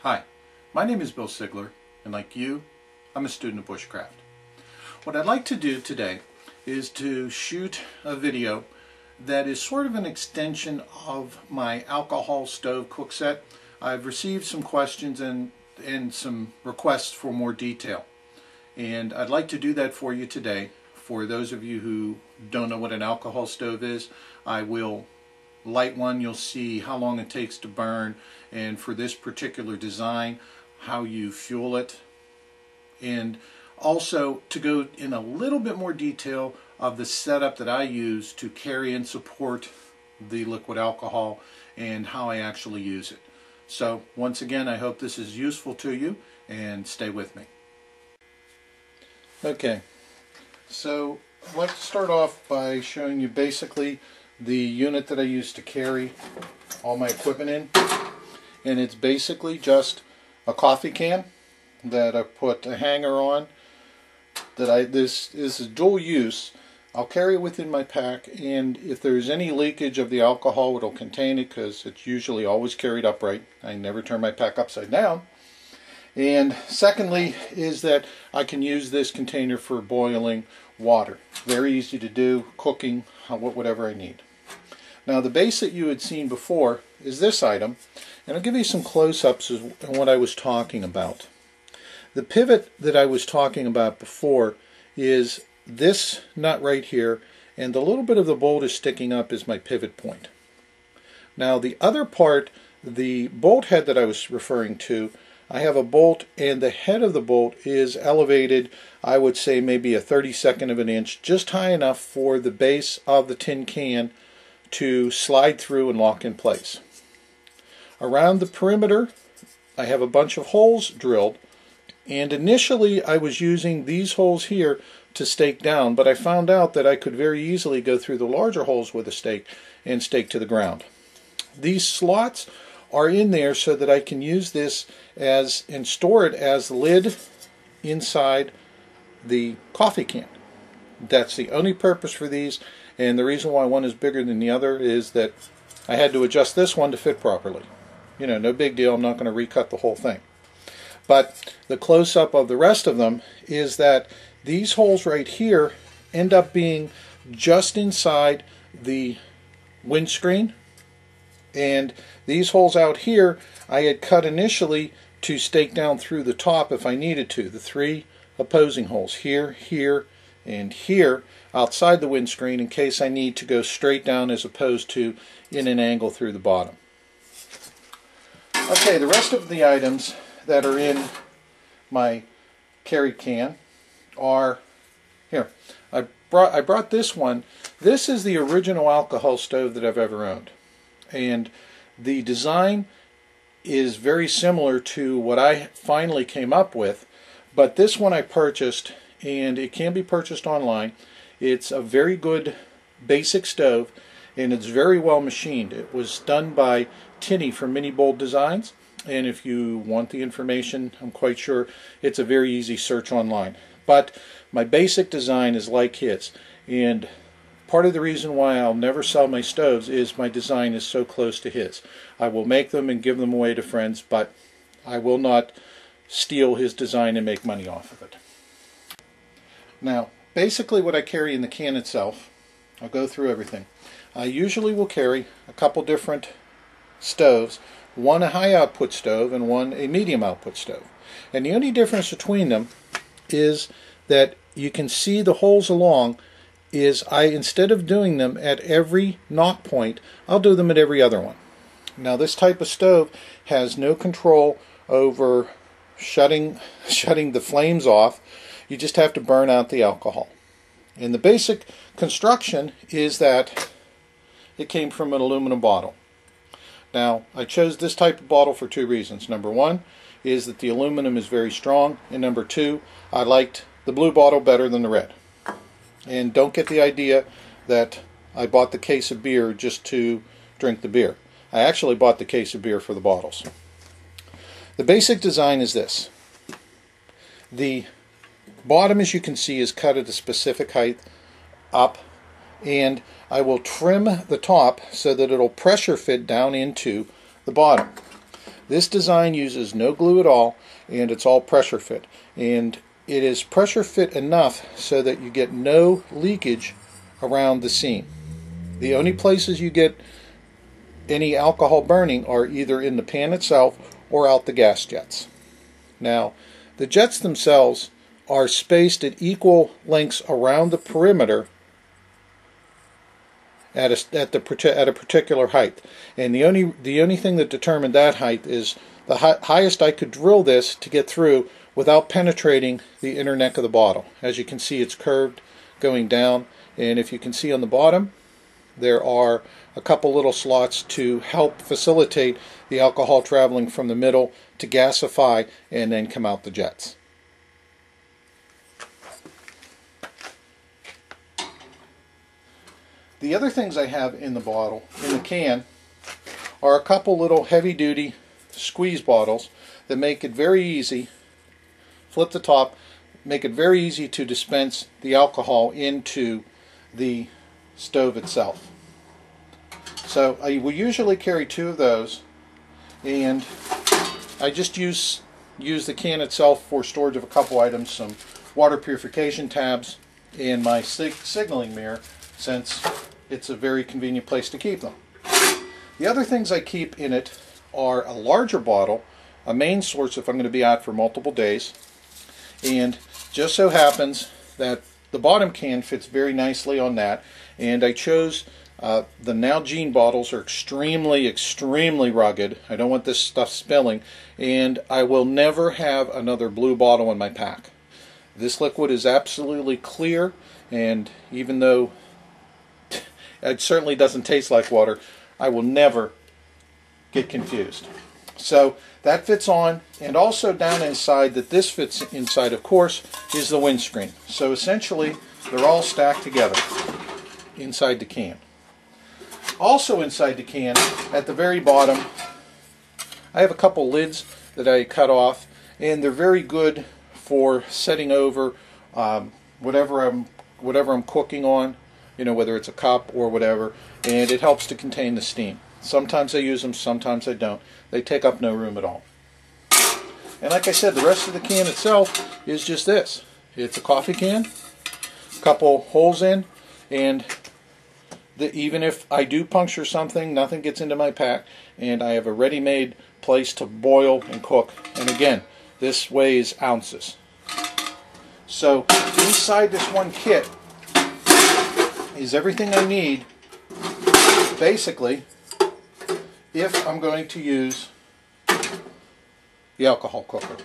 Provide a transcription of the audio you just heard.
Hi, my name is Bill Sigler, and like you, I'm a student of bushcraft. What I'd like to do today is to shoot a video that is sort of an extension of my alcohol stove cook set. I've received some questions and some requests for more detail, and I'd like to do that for you today. For those of you who don't know what an alcohol stove is, I will light one. You'll see how long it takes to burn, and for this particular design, how you fuel it, and also to go in a little bit more detail of the setup that I use to carry and support the liquid alcohol and how I actually use it. So once again, I hope this is useful to you, and stay with me. Okay, so I'd like to start off by showing you basically the unit that I use to carry all my equipment in, and it's basically just a coffee can that I put a hanger on. This is a dual use. I'll carry it within my pack, and if there's any leakage of the alcohol, it'll contain it because it's usually always carried upright. I never turn my pack upside down. And secondly is that I can use this container for boiling water. Very easy to do, cooking, whatever I need. Now the base that you had seen before is this item, and I'll give you some close-ups on what I was talking about. The pivot that I was talking about before is this nut right here, and the little bit of the bolt is sticking up is my pivot point. Now the other part, the bolt head that I was referring to, I have a bolt, and the head of the bolt is elevated, I would say maybe a 32nd of an inch, just high enough for the base of the tin can to slide through and lock in place. Around the perimeter, I have a bunch of holes drilled, and initially I was using these holes here to stake down, but I found out that I could very easily go through the larger holes with a stake and stake to the ground. These slots are in there so that I can use this as and store it as the lid inside the coffee can. That's the only purpose for these, and the reason why one is bigger than the other is that I had to adjust this one to fit properly. You know, no big deal, I'm not going to recut the whole thing. But the close-up of the rest of them is that these holes right here end up being just inside the windscreen, and these holes out here I had cut initially to stake down through the top if I needed to. The three opposing holes here, here, and here outside the windscreen in case I need to go straight down as opposed to in an angle through the bottom. Okay, the rest of the items that are in my carry can are here. I brought this one. This is the original alcohol stove that I've ever owned, and the design is very similar to what I finally came up with, but this one I purchased, and it can be purchased online. It's a very good basic stove, and it's very well machined. It was done by Tinny from Mini Bold Designs, and if you want the information, I'm quite sure it's a very easy search online. But my basic design is like his, and part of the reason why I'll never sell my stoves is my design is so close to his. I will make them and give them away to friends, but I will not steal his design and make money off of it. Now, basically what I carry in the can itself, I'll go through everything. I usually will carry a couple different stoves, one a high output stove and one a medium output stove. And the only difference between them is that you can see the holes along is instead of doing them at every knock point, I'll do them at every other one. Now this type of stove has no control over shutting the flames off. You just have to burn out the alcohol. And the basic construction is that it came from an aluminum bottle. Now I chose this type of bottle for two reasons. Number one is that the aluminum is very strong, and number two, I liked the blue bottle better than the red. And don't get the idea that I bought the case of beer just to drink the beer. I actually bought the case of beer for the bottles. The basic design is this. The bottom, as you can see, is cut at a specific height up, and I will trim the top so that it'll pressure fit down into the bottom. This design uses no glue at all, and it's all pressure fit. And it is pressure fit enough so that you get no leakage around the seam. The only places you get any alcohol burning are either in the pan itself or out the gas jets. Now, the jets themselves are spaced at equal lengths around the perimeter at a particular height, and the only thing that determined that height is the highest I could drill this to get through without penetrating the inner neck of the bottle. As you can see, it's curved going down, and if you can see on the bottom, there are a couple little slots to help facilitate the alcohol traveling from the middle to gasify and then come out the jets. The other things I have in the bottle, in the can, are a couple little heavy-duty squeeze bottles that make it very easy, flip the top, make it very easy to dispense the alcohol into the stove itself. So I will usually carry 2 of those, and I just use the can itself for storage of a couple items, some water purification tabs, and my signaling mirror, since it's a very convenient place to keep them. The other things I keep in it are a larger bottle, a main source if I'm going to be out for multiple days, and just so happens that the bottom can fits very nicely on that, and I chose the Nalgene bottles are extremely rugged. I don't want this stuff spilling, and I will never have another blue bottle in my pack. This liquid is absolutely clear, and even though it certainly doesn't taste like water, I will never get confused. So that fits on, and also down inside, that this fits inside, of course, is the windscreen. So essentially, they're all stacked together inside the can. Also inside the can, at the very bottom, I have a couple lids that I cut off, and they're very good for setting over whatever I'm cooking on, you know, whether it's a cup or whatever, and it helps to contain the steam. Sometimes I use them, sometimes I don't. They take up no room at all. And like I said, the rest of the can itself is just this. It's a coffee can, a couple holes in, and even if I do puncture something, nothing gets into my pack, and I have a ready-made place to boil and cook. And again, this weighs ounces. So inside this one kit is everything I need, basically, if I'm going to use the alcohol cooker.